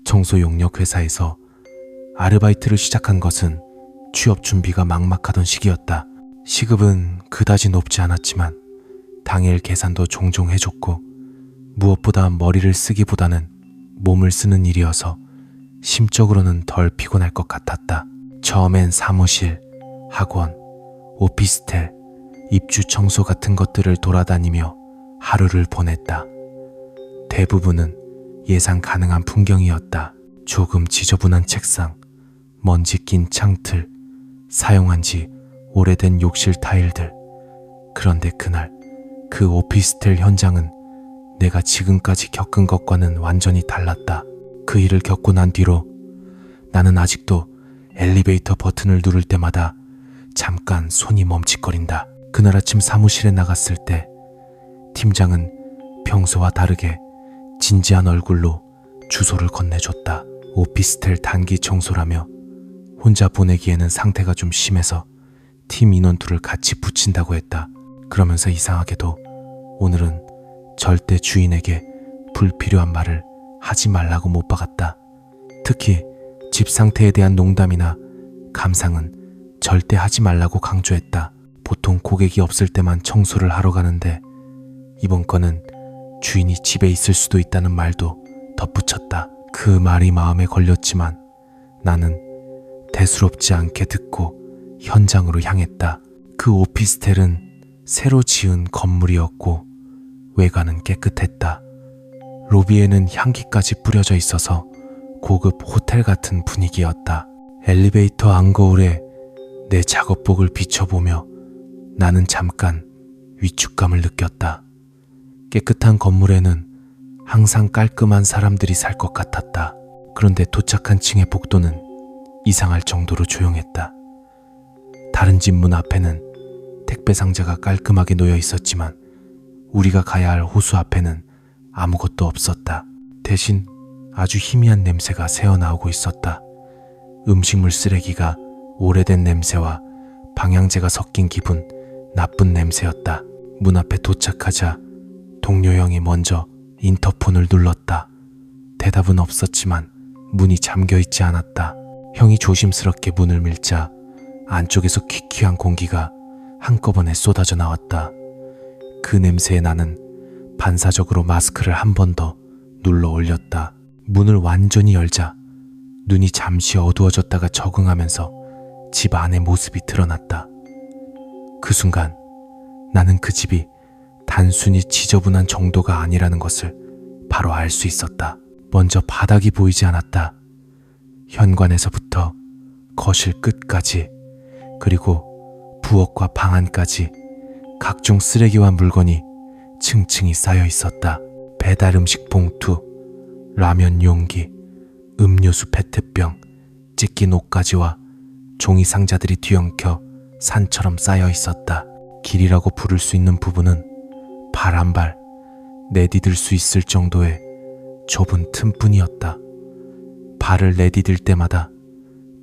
청소 용역 회사에서 아르바이트를 시작한 것은 취업 준비가 막막하던 시기였다. 시급은 그다지 높지 않았지만 당일 계산도 종종 해줬고 무엇보다 머리를 쓰기보다는 몸을 쓰는 일이어서 심적으로는 덜 피곤할 것 같았다. 처음엔 사무실, 학원, 오피스텔, 입주 청소 같은 것들을 돌아다니며 하루를 보냈다. 대부분은 예상 가능한 풍경이었다. 조금 지저분한 책상, 먼지 낀 창틀, 사용한 지 오래된 욕실 타일들. 그런데 그날 그 오피스텔 현장은 내가 지금까지 겪은 것과는 완전히 달랐다. 그 일을 겪고 난 뒤로 나는 아직도 엘리베이터 버튼을 누를 때마다 잠깐 손이 멈칫거린다. 그날 아침 사무실에 나갔을 때 팀장은 평소와 다르게 진지한 얼굴로 주소를 건네줬다. 오피스텔 단기 청소라며 혼자 보내기에는 상태가 좀 심해서 팀 인원 둘을 같이 붙인다고 했다. 그러면서 이상하게도 오늘은 절대 주인에게 불필요한 말을 하지 말라고 못 박았다. 특히 집 상태에 대한 농담이나 감상은 절대 하지 말라고 강조했다. 보통 고객이 없을 때만 청소를 하러 가는데 이번 건은 주인이 집에 있을 수도 있다는 말도 덧붙였다. 그 말이 마음에 걸렸지만 나는 대수롭지 않게 듣고 현장으로 향했다. 그 오피스텔은 새로 지은 건물이었고 외관은 깨끗했다. 로비에는 향기까지 뿌려져 있어서 고급 호텔 같은 분위기였다. 엘리베이터 안거울에 내 작업복을 비춰보며 나는 잠깐 위축감을 느꼈다. 깨끗한 건물에는 항상 깔끔한 사람들이 살 것 같았다. 그런데 도착한 층의 복도는 이상할 정도로 조용했다. 다른 집 문 앞에는 택배 상자가 깔끔하게 놓여 있었지만 우리가 가야 할 호수 앞에는 아무것도 없었다. 대신 아주 희미한 냄새가 새어나오고 있었다. 음식물 쓰레기가 오래된 냄새와 방향제가 섞인 기분 나쁜 냄새였다. 문 앞에 도착하자 동료 형이 먼저 인터폰을 눌렀다. 대답은 없었지만 문이 잠겨있지 않았다. 형이 조심스럽게 문을 밀자 안쪽에서 퀴퀴한 공기가 한꺼번에 쏟아져 나왔다. 그 냄새에 나는 반사적으로 마스크를 한 번 더 눌러 올렸다. 문을 완전히 열자 눈이 잠시 어두워졌다가 적응하면서 집 안의 모습이 드러났다. 그 순간 나는 그 집이 단순히 지저분한 정도가 아니라는 것을 바로 알 수 있었다. 먼저 바닥이 보이지 않았다. 현관에서부터 거실 끝까지 그리고 부엌과 방 안까지 각종 쓰레기와 물건이 층층이 쌓여 있었다. 배달 음식 봉투, 라면 용기, 음료수 페트병, 찢긴 옷가지와 종이 상자들이 뒤엉켜 산처럼 쌓여 있었다. 길이라고 부를 수 있는 부분은 발 한 발 내디딜 수 있을 정도의 좁은 틈뿐이었다. 발을 내디딜 때마다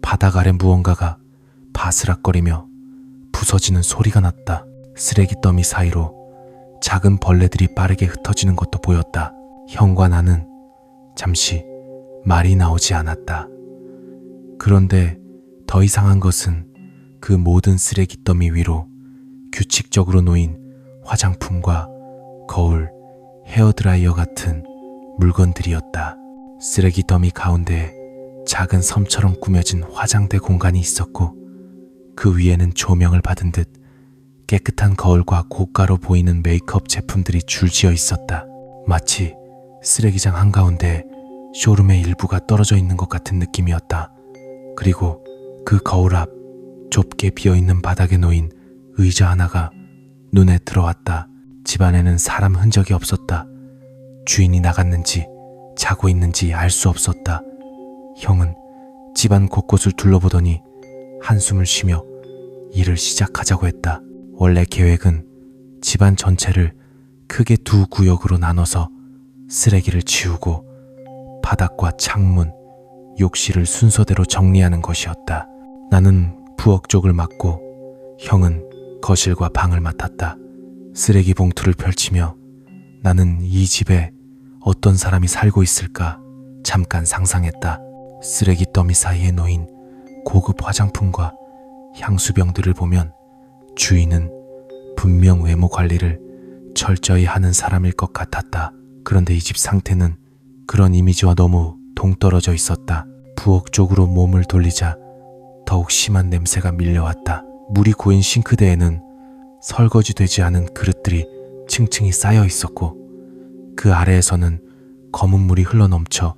바닥 아래 무언가가 바스락거리며 부서지는 소리가 났다. 쓰레기 더미 사이로 작은 벌레들이 빠르게 흩어지는 것도 보였다. 형과 나는 잠시 말이 나오지 않았다. 그런데 더 이상한 것은 그 모든 쓰레기 더미 위로 규칙적으로 놓인 화장품과 거울, 헤어드라이어 같은 물건들이었다. 쓰레기 더미 가운데에 작은 섬처럼 꾸며진 화장대 공간이 있었고 그 위에는 조명을 받은 듯 깨끗한 거울과 고가로 보이는 메이크업 제품들이 줄지어 있었다. 마치 쓰레기장 한가운데에 쇼룸의 일부가 떨어져 있는 것 같은 느낌이었다. 그리고 그 거울 앞 좁게 비어있는 바닥에 놓인 의자 하나가 눈에 들어왔다. 집안에는 사람 흔적이 없었다. 주인이 나갔는지 자고 있는지 알 수 없었다. 형은 집안 곳곳을 둘러보더니 한숨을 쉬며 일을 시작하자고 했다. 원래 계획은 집안 전체를 크게 두 구역으로 나눠서 쓰레기를 치우고 바닥과 창문, 욕실을 순서대로 정리하는 것이었다. 나는 부엌 쪽을 맡고 형은 거실과 방을 맡았다. 쓰레기 봉투를 펼치며 나는 이 집에 어떤 사람이 살고 있을까 잠깐 상상했다. 쓰레기 더미 사이에 놓인 고급 화장품과 향수병들을 보면 주인은 분명 외모 관리를 철저히 하는 사람일 것 같았다. 그런데 이 집 상태는 그런 이미지와 너무 동떨어져 있었다. 부엌 쪽으로 몸을 돌리자 더욱 심한 냄새가 밀려왔다. 물이 고인 싱크대에는 설거지되지 않은 그릇들이 층층이 쌓여 있었고 그 아래에서는 검은 물이 흘러넘쳐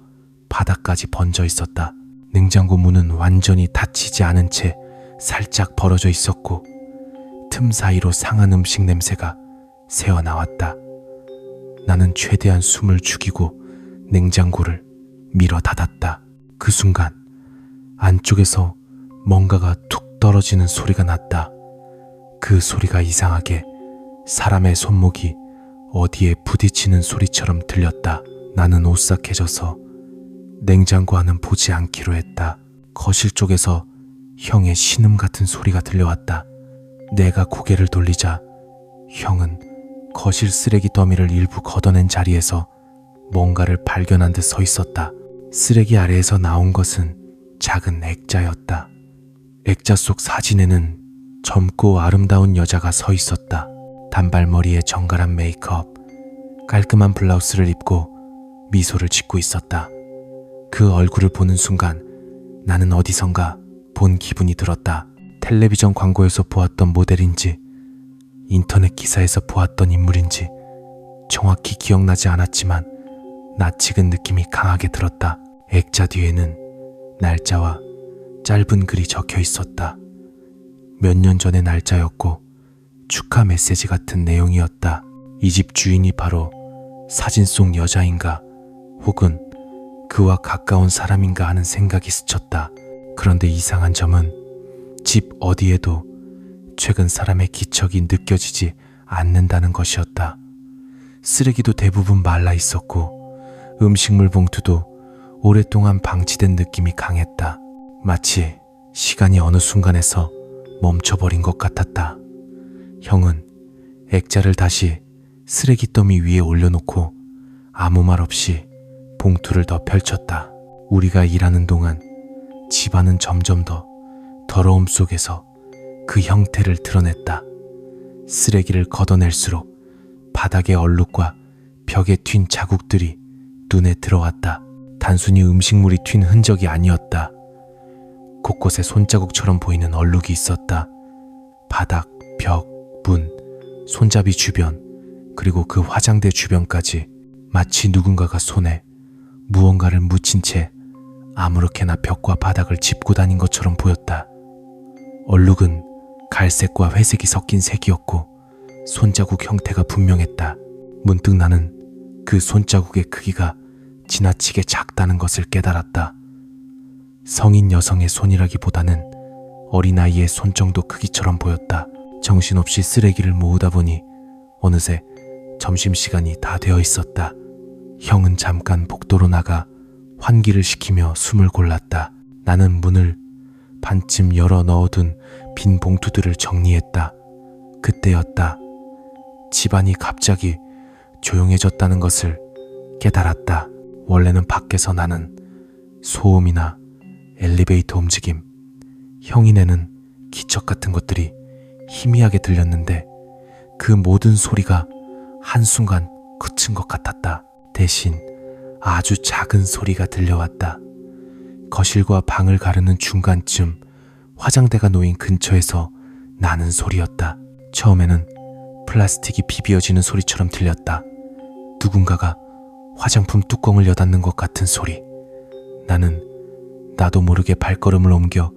바닥까지 번져 있었다. 냉장고 문은 완전히 닫히지 않은 채 살짝 벌어져 있었고 틈 사이로 상한 음식 냄새가 새어나왔다. 나는 최대한 숨을 죽이고 냉장고를 밀어 닫았다. 그 순간 안쪽에서 뭔가가 툭 떨어지는 소리가 났다. 그 소리가 이상하게 사람의 손목이 어디에 부딪히는 소리처럼 들렸다. 나는 오싹해져서 냉장고 안은 보지 않기로 했다. 거실 쪽에서 형의 신음 같은 소리가 들려왔다. 내가 고개를 돌리자 형은 거실 쓰레기 더미를 일부 걷어낸 자리에서 뭔가를 발견한 듯 서 있었다. 쓰레기 아래에서 나온 것은 작은 액자였다. 액자 속 사진에는 젊고 아름다운 여자가 서 있었다. 단발머리에 정갈한 메이크업, 깔끔한 블라우스를 입고 미소를 짓고 있었다. 그 얼굴을 보는 순간 나는 어디선가 본 기분이 들었다. 텔레비전 광고에서 보았던 모델인지 인터넷 기사에서 보았던 인물인지 정확히 기억나지 않았지만 낯익은 느낌이 강하게 들었다. 액자 뒤에는 날짜와 짧은 글이 적혀 있었다. 몇 년 전의 날짜였고 축하 메시지 같은 내용이었다. 이 집 주인이 바로 사진 속 여자인가 혹은 그와 가까운 사람인가 하는 생각이 스쳤다. 그런데 이상한 점은 집 어디에도 최근 사람의 기척이 느껴지지 않는다는 것이었다. 쓰레기도 대부분 말라 있었고 음식물 봉투도 오랫동안 방치된 느낌이 강했다. 마치 시간이 어느 순간에서 멈춰버린 것 같았다. 형은 액자를 다시 쓰레기 더미 위에 올려놓고 아무 말 없이 봉투를 더 펼쳤다. 우리가 일하는 동안 집안은 점점 더 더러움 속에서 그 형태를 드러냈다. 쓰레기를 걷어낼수록 바닥의 얼룩과 벽에 튄 자국들이 눈에 들어왔다. 단순히 음식물이 튄 흔적이 아니었다. 곳곳에 손자국처럼 보이는 얼룩이 있었다. 바닥, 벽, 문, 손잡이 주변, 그리고 그 화장대 주변까지 마치 누군가가 손에 무언가를 묻힌 채 아무렇게나 벽과 바닥을 짚고 다닌 것처럼 보였다. 얼룩은 갈색과 회색이 섞인 색이었고 손자국 형태가 분명했다. 문득 나는 그 손자국의 크기가 지나치게 작다는 것을 깨달았다. 성인 여성의 손이라기보다는 어린아이의 손 정도 크기처럼 보였다. 정신없이 쓰레기를 모으다 보니 어느새 점심시간이 다 되어 있었다. 형은 잠깐 복도로 나가 환기를 시키며 숨을 골랐다. 나는 문을 반쯤 열어 넣어둔 빈 봉투들을 정리했다. 그때였다. 집안이 갑자기 조용해졌다는 것을 깨달았다. 원래는 밖에서 나는 소음이나 엘리베이터 움직임, 형이 내는 기척 같은 것들이 희미하게 들렸는데 그 모든 소리가 한순간 그친 것 같았다. 대신 아주 작은 소리가 들려왔다. 거실과 방을 가르는 중간쯤 화장대가 놓인 근처에서 나는 소리였다. 처음에는 플라스틱이 비비어지는 소리처럼 들렸다. 누군가가 화장품 뚜껑을 여닫는 것 같은 소리. 나는 나도 모르게 발걸음을 옮겨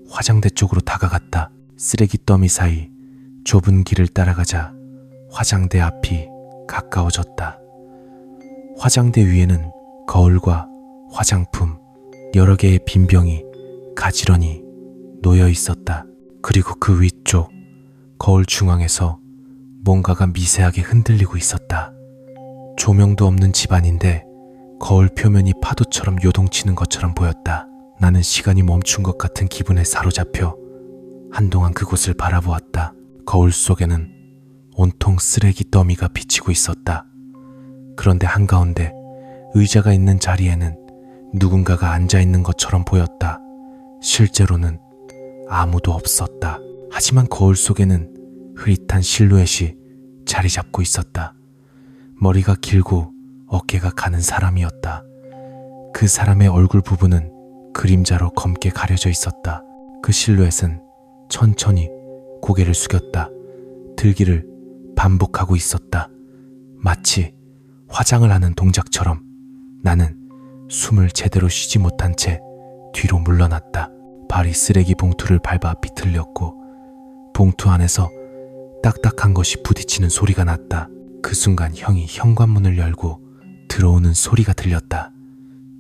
화장대 쪽으로 다가갔다. 쓰레기 더미 사이 좁은 길을 따라가자 화장대 앞이 가까워졌다. 화장대 위에는 거울과 화장품, 여러 개의 빈 병이 가지런히 놓여 있었다. 그리고 그 위쪽 거울 중앙에서 뭔가가 미세하게 흔들리고 있었다. 조명도 없는 집안인데 거울 표면이 파도처럼 요동치는 것처럼 보였다. 나는 시간이 멈춘 것 같은 기분에 사로잡혀 한동안 그곳을 바라보았다. 거울 속에는 온통 쓰레기 더미가 비치고 있었다. 그런데 한가운데 의자가 있는 자리에는 누군가가 앉아있는 것처럼 보였다. 실제로는 아무도 없었다. 하지만 거울 속에는 흐릿한 실루엣이 자리 잡고 있었다. 머리가 길고 어깨가 가는 사람이었다. 그 사람의 얼굴 부분은 그림자로 검게 가려져 있었다. 그 실루엣은 천천히 고개를 숙였다. 들기를 반복하고 있었다. 마치 화장을 하는 동작처럼. 나는 숨을 제대로 쉬지 못한 채 뒤로 물러났다. 발이 쓰레기 봉투를 밟아 비틀렸고 봉투 안에서 딱딱한 것이 부딪히는 소리가 났다. 그 순간 형이 현관문을 열고 들어오는 소리가 들렸다.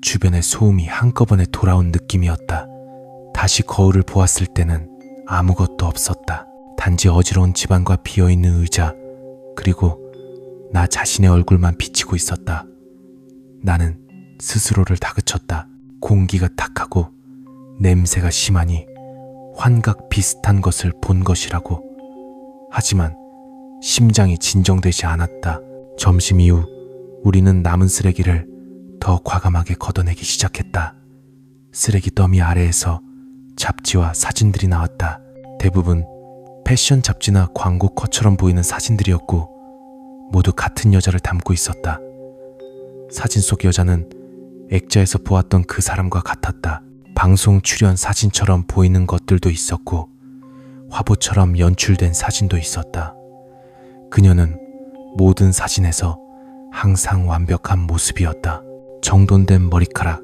주변의 소음이 한꺼번에 돌아온 느낌이었다. 다시 거울을 보았을 때는 아무것도 없었다. 단지 어지러운 집안과 비어있는 의자, 그리고 나 자신의 얼굴만 비치고 있었다. 나는 스스로를 다그쳤다. 공기가 탁하고 냄새가 심하니 환각 비슷한 것을 본 것이라고. 하지만 심장이 진정되지 않았다. 점심 이후 우리는 남은 쓰레기를 더 과감하게 걷어내기 시작했다. 쓰레기 더미 아래에서 잡지와 사진들이 나왔다. 대부분 패션 잡지나 광고 컷처럼 보이는 사진들이었고 모두 같은 여자를 담고 있었다. 사진 속 여자는 액자에서 보았던 그 사람과 같았다. 방송 출연 사진처럼 보이는 것들도 있었고 화보처럼 연출된 사진도 있었다. 그녀는 모든 사진에서 항상 완벽한 모습이었다. 정돈된 머리카락,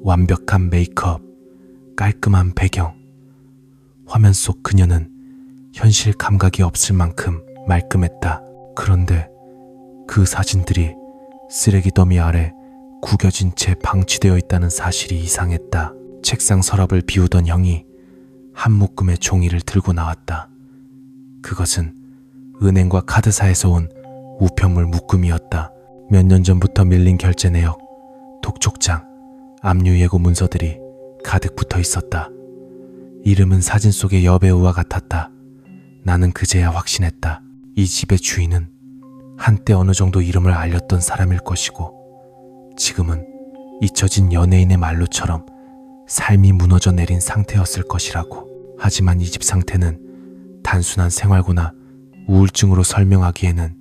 완벽한 메이크업, 깔끔한 배경. 화면 속 그녀는 현실 감각이 없을 만큼 말끔했다. 그런데 그 사진들이 쓰레기 더미 아래 구겨진 채 방치되어 있다는 사실이 이상했다. 책상 서랍을 비우던 형이 한 묶음의 종이를 들고 나왔다. 그것은 은행과 카드사에서 온 우편물 묶음이었다. 몇 년 전부터 밀린 결제 내역, 독촉장, 압류 예고 문서들이 가득 붙어 있었다. 이름은 사진 속의 여배우와 같았다. 나는 그제야 확신했다. 이 집의 주인은 한때 어느 정도 이름을 알렸던 사람일 것이고 지금은 잊혀진 연예인의 말로처럼 삶이 무너져 내린 상태였을 것이라고. 하지만 이 집 상태는 단순한 생활고나 우울증으로 설명하기에는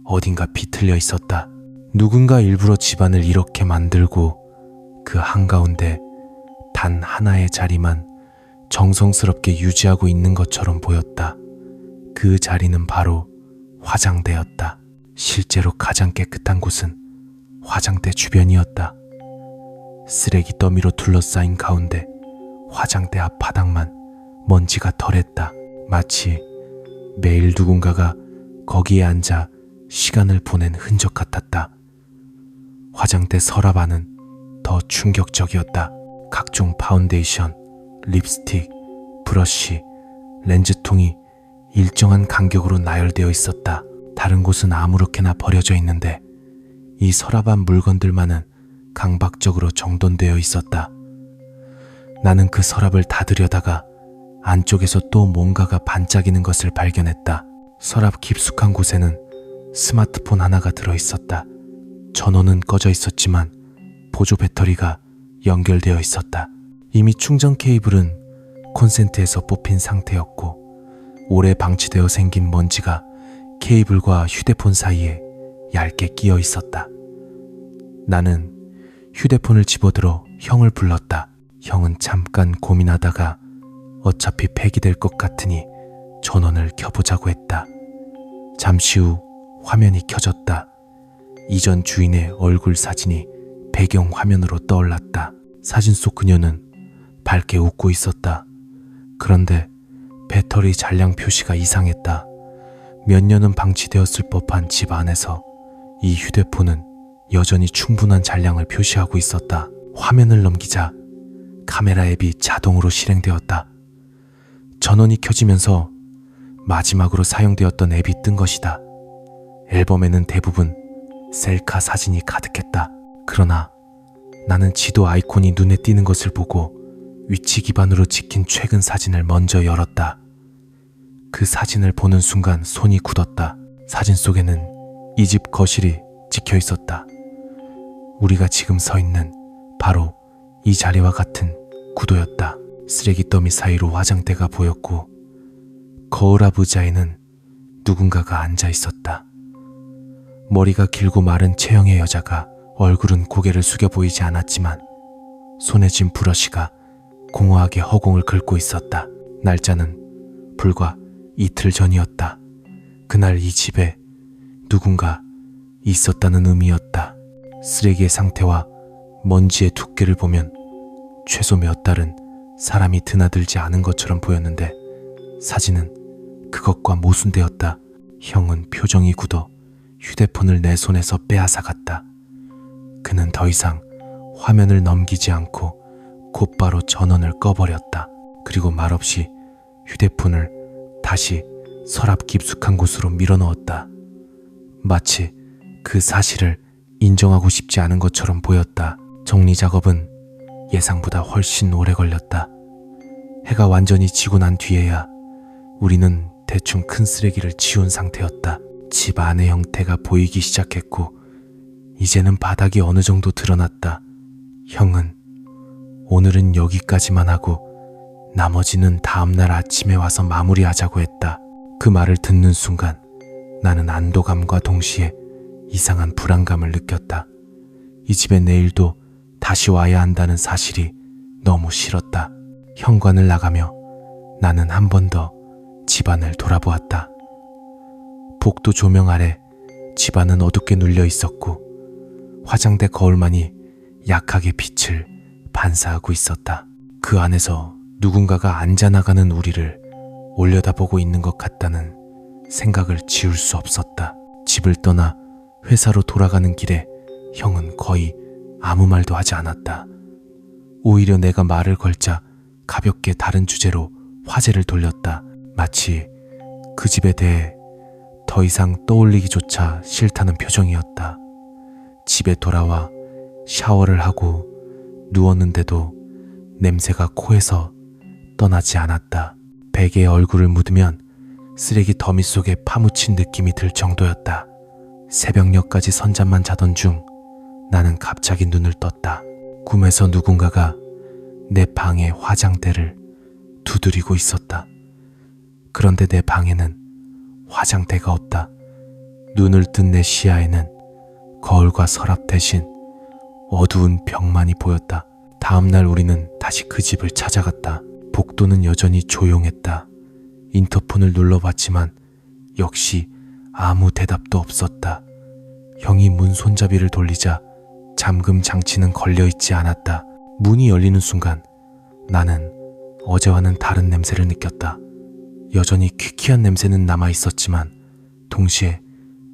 어딘가 비틀려 있었다. 누군가 일부러 집안을 이렇게 만들고 그 한가운데 단 하나의 자리만 정성스럽게 유지하고 있는 것처럼 보였다. 그 자리는 바로 화장대였다. 실제로 가장 깨끗한 곳은 화장대 주변이었다. 쓰레기 더미로 둘러싸인 가운데 화장대 앞 바닥만 먼지가 덜했다. 마치 매일 누군가가 거기에 앉아 시간을 보낸 흔적 같았다. 화장대 서랍 안은 더 충격적이었다. 각종 파운데이션, 립스틱, 브러쉬, 렌즈통이 일정한 간격으로 나열되어 있었다. 다른 곳은 아무렇게나 버려져 있는데 이 서랍 안 물건들만은 강박적으로 정돈되어 있었다. 나는 그 서랍을 다 들여다가 안쪽에서 또 뭔가가 반짝이는 것을 발견했다. 서랍 깊숙한 곳에는 스마트폰 하나가 들어있었다. 전원은 꺼져 있었지만 보조 배터리가 연결되어 있었다. 이미 충전 케이블은 콘센트에서 뽑힌 상태였고 오래 방치되어 생긴 먼지가 케이블과 휴대폰 사이에 얇게 끼어 있었다. 나는 휴대폰을 집어들어 형을 불렀다. 형은 잠깐 고민하다가 어차피 폐기될 것 같으니 전원을 켜보자고 했다. 잠시 후 화면이 켜졌다. 이전 주인의 얼굴 사진이 배경 화면으로 떠올랐다. 사진 속 그녀는 밝게 웃고 있었다. 그런데 배터리 잔량 표시가 이상했다. 몇 년은 방치되었을 법한 집 안에서 이 휴대폰은 여전히 충분한 잔량을 표시하고 있었다. 화면을 넘기자 카메라 앱이 자동으로 실행되었다. 전원이 켜지면서 마지막으로 사용되었던 앱이 뜬 것이다. 앨범에는 대부분 셀카 사진이 가득했다. 그러나 나는 지도 아이콘이 눈에 띄는 것을 보고 위치 기반으로 찍힌 최근 사진을 먼저 열었다. 그 사진을 보는 순간 손이 굳었다. 사진 속에는 이 집 거실이 찍혀 있었다. 우리가 지금 서 있는 바로 이 자리와 같은 구도였다. 쓰레기 더미 사이로 화장대가 보였고 거울 앞 의자에는 누군가가 앉아 있었다. 머리가 길고 마른 체형의 여자가 얼굴은 고개를 숙여 보이지 않았지만 손에 쥔 브러쉬가 공허하게 허공을 긁고 있었다. 날짜는 불과 이틀 전이었다. 그날 이 집에 누군가 있었다는 의미였다. 쓰레기의 상태와 먼지의 두께를 보면 최소 몇 달은 사람이 드나들지 않은 것처럼 보였는데 사진은 그것과 모순되었다. 형은 표정이 굳어 휴대폰을 내 손에서 빼앗아갔다. 그는 더 이상 화면을 넘기지 않고 곧바로 전원을 꺼버렸다. 그리고 말없이 휴대폰을 다시 서랍 깊숙한 곳으로 밀어넣었다. 마치 그 사실을 인정하고 싶지 않은 것처럼 보였다. 정리 작업은 예상보다 훨씬 오래 걸렸다. 해가 완전히 지고 난 뒤에야 우리는 대충 큰 쓰레기를 치운 상태였다. 집 안의 형태가 보이기 시작했고 이제는 바닥이 어느 정도 드러났다. 형은 오늘은 여기까지만 하고 나머지는 다음날 아침에 와서 마무리하자고 했다. 그 말을 듣는 순간 나는 안도감과 동시에 이상한 불안감을 느꼈다. 이 집에 내일도 다시 와야 한다는 사실이 너무 싫었다. 현관을 나가며 나는 한 번 더 집안을 돌아보았다. 복도 조명 아래 집안은 어둡게 눌려 있었고 화장대 거울만이 약하게 빛을 반사하고 있었다. 그 안에서 누군가가 앉아나가는 우리를 올려다보고 있는 것 같다는 생각을 지울 수 없었다. 집을 떠나 회사로 돌아가는 길에 형은 거의 아무 말도 하지 않았다. 오히려 내가 말을 걸자 가볍게 다른 주제로 화제를 돌렸다. 마치 그 집에 대해 더 이상 떠올리기조차 싫다는 표정이었다. 집에 돌아와 샤워를 하고 누웠는데도 냄새가 코에서 떠나지 않았다. 베개에 얼굴을 묻으면 쓰레기 더미 속에 파묻힌 느낌이 들 정도였다. 새벽녘까지 선잠만 자던 중 나는 갑자기 눈을 떴다. 꿈에서 누군가가 내 방의 화장대를 두드리고 있었다. 그런데 내 방에는 화장대가 없다. 눈을 뜬 내 시야에는 거울과 서랍 대신 어두운 벽만이 보였다. 다음날 우리는 다시 그 집을 찾아갔다. 복도는 여전히 조용했다. 인터폰을 눌러봤지만 역시 아무 대답도 없었다. 형이 문 손잡이를 돌리자 잠금 장치는 걸려있지 않았다. 문이 열리는 순간 나는 어제와는 다른 냄새를 느꼈다. 여전히 퀴퀴한 냄새는 남아있었지만 동시에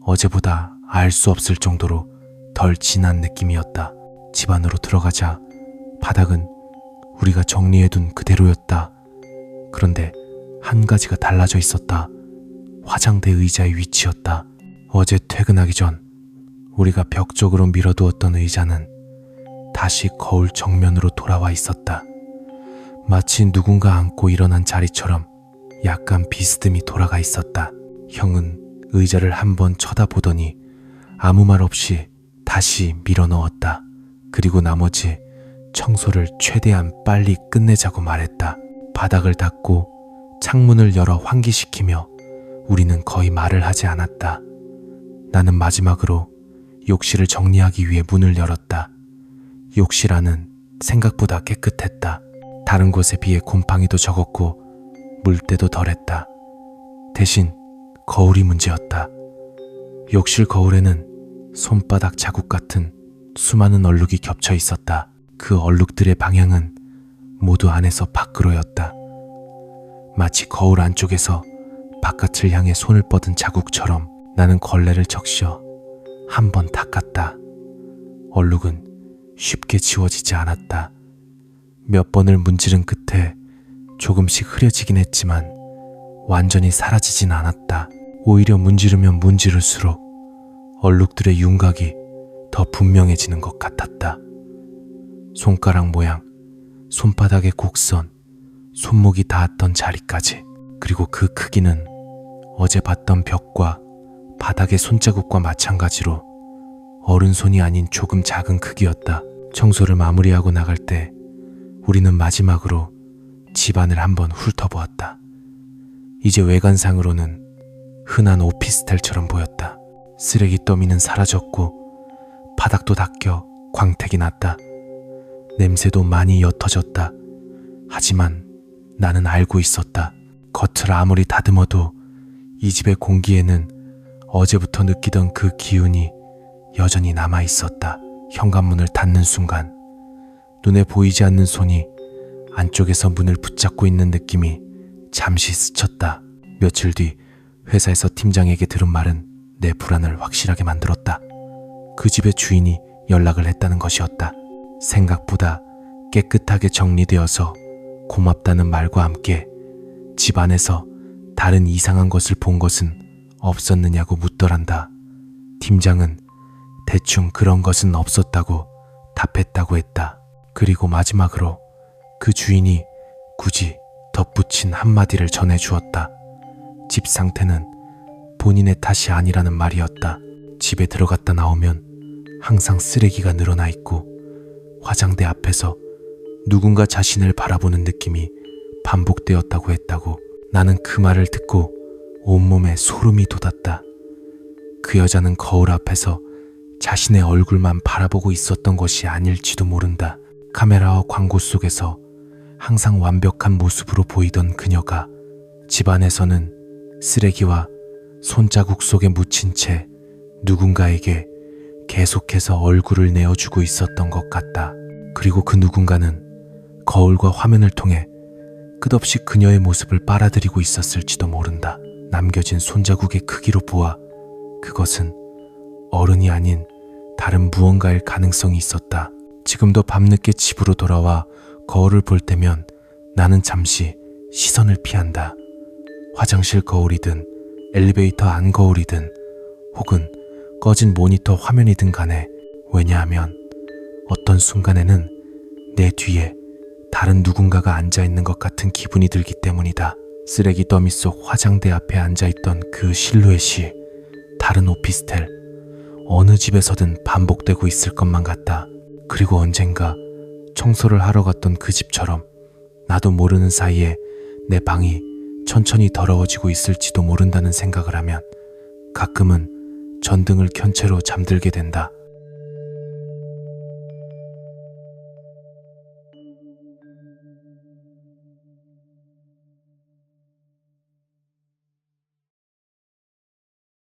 어제보다 알 수 없을 정도로 덜 진한 느낌이었다. 집 안으로 들어가자 바닥은 우리가 정리해둔 그대로였다. 그런데 한 가지가 달라져 있었다. 화장대 의자의 위치였다. 어제 퇴근하기 전 우리가 벽 쪽으로 밀어두었던 의자는 다시 거울 정면으로 돌아와 있었다. 마치 누군가 앉고 일어난 자리처럼 약간 비스듬히 돌아가 있었다. 형은 의자를 한번 쳐다보더니 아무 말 없이 다시 밀어넣었다. 그리고 나머지 청소를 최대한 빨리 끝내자고 말했다. 바닥을 닦고 창문을 열어 환기시키며 우리는 거의 말을 하지 않았다. 나는 마지막으로 욕실을 정리하기 위해 문을 열었다. 욕실 안은 생각보다 깨끗했다. 다른 곳에 비해 곰팡이도 적었고 물때도 덜했다. 대신 거울이 문제였다. 욕실 거울에는 손바닥 자국 같은 수많은 얼룩이 겹쳐 있었다. 그 얼룩들의 방향은 모두 안에서 밖으로였다. 마치 거울 안쪽에서 바깥을 향해 손을 뻗은 자국처럼. 나는 걸레를 적셔 한 번 닦았다. 얼룩은 쉽게 지워지지 않았다. 몇 번을 문지른 끝에 조금씩 흐려지긴 했지만 완전히 사라지진 않았다. 오히려 문지르면 문지를수록 얼룩들의 윤곽이 더 분명해지는 것 같았다. 손가락 모양, 손바닥의 곡선, 손목이 닿았던 자리까지. 그리고 그 크기는 어제 봤던 벽과 바닥의 손자국과 마찬가지로 어른손이 아닌 조금 작은 크기였다. 청소를 마무리하고 나갈 때 우리는 마지막으로 집안을 한번 훑어보았다. 이제 외관상으로는 흔한 오피스텔처럼 보였다. 쓰레기 더미는 사라졌고 바닥도 닦여 광택이 났다. 냄새도 많이 옅어졌다. 하지만 나는 알고 있었다. 겉을 아무리 다듬어도 이 집의 공기에는 어제부터 느끼던 그 기운이 여전히 남아 있었다. 현관문을 닫는 순간 눈에 보이지 않는 손이 안쪽에서 문을 붙잡고 있는 느낌이 잠시 스쳤다. 며칠 뒤 회사에서 팀장에게 들은 말은 내 불안을 확실하게 만들었다. 그 집의 주인이 연락을 했다는 것이었다. 생각보다 깨끗하게 정리되어서 고맙다는 말과 함께 집 안에서 다른 이상한 것을 본 것은 없었느냐고 묻더란다. 팀장은 대충 그런 것은 없었다고 답했다고 했다. 그리고 마지막으로 그 주인이 굳이 덧붙인 한마디를 전해주었다. 집 상태는 본인의 탓이 아니라는 말이었다. 집에 들어갔다 나오면 항상 쓰레기가 늘어나 있고 화장대 앞에서 누군가 자신을 바라보는 느낌이 반복되었다고 했다고. 나는 그 말을 듣고 온몸에 소름이 돋았다. 그 여자는 거울 앞에서 자신의 얼굴만 바라보고 있었던 것이 아닐지도 모른다. 카메라와 광고 속에서 항상 완벽한 모습으로 보이던 그녀가 집안에서는 쓰레기와 손자국 속에 묻힌 채 누군가에게 계속해서 얼굴을 내어주고 있었던 것 같다. 그리고 그 누군가는 거울과 화면을 통해 끝없이 그녀의 모습을 빨아들이고 있었을지도 모른다. 남겨진 손자국의 크기로 보아 그것은 어른이 아닌 다른 무언가일 가능성이 있었다. 지금도 밤늦게 집으로 돌아와 거울을 볼 때면 나는 잠시 시선을 피한다. 화장실 거울이든 엘리베이터 안 거울이든 혹은 꺼진 모니터 화면이든 간에, 왜냐하면 어떤 순간에는 내 뒤에 다른 누군가가 앉아있는 것 같은 기분이 들기 때문이다. 쓰레기 더미 속 화장대 앞에 앉아있던 그 실루엣이 다른 오피스텔 어느 집에서든 반복되고 있을 것만 같다. 그리고 언젠가 청소를 하러 갔던 그 집처럼 나도 모르는 사이에 내 방이 천천히 더러워지고 있을지도 모른다는 생각을 하면 가끔은 전등을 켠 채로 잠들게 된다.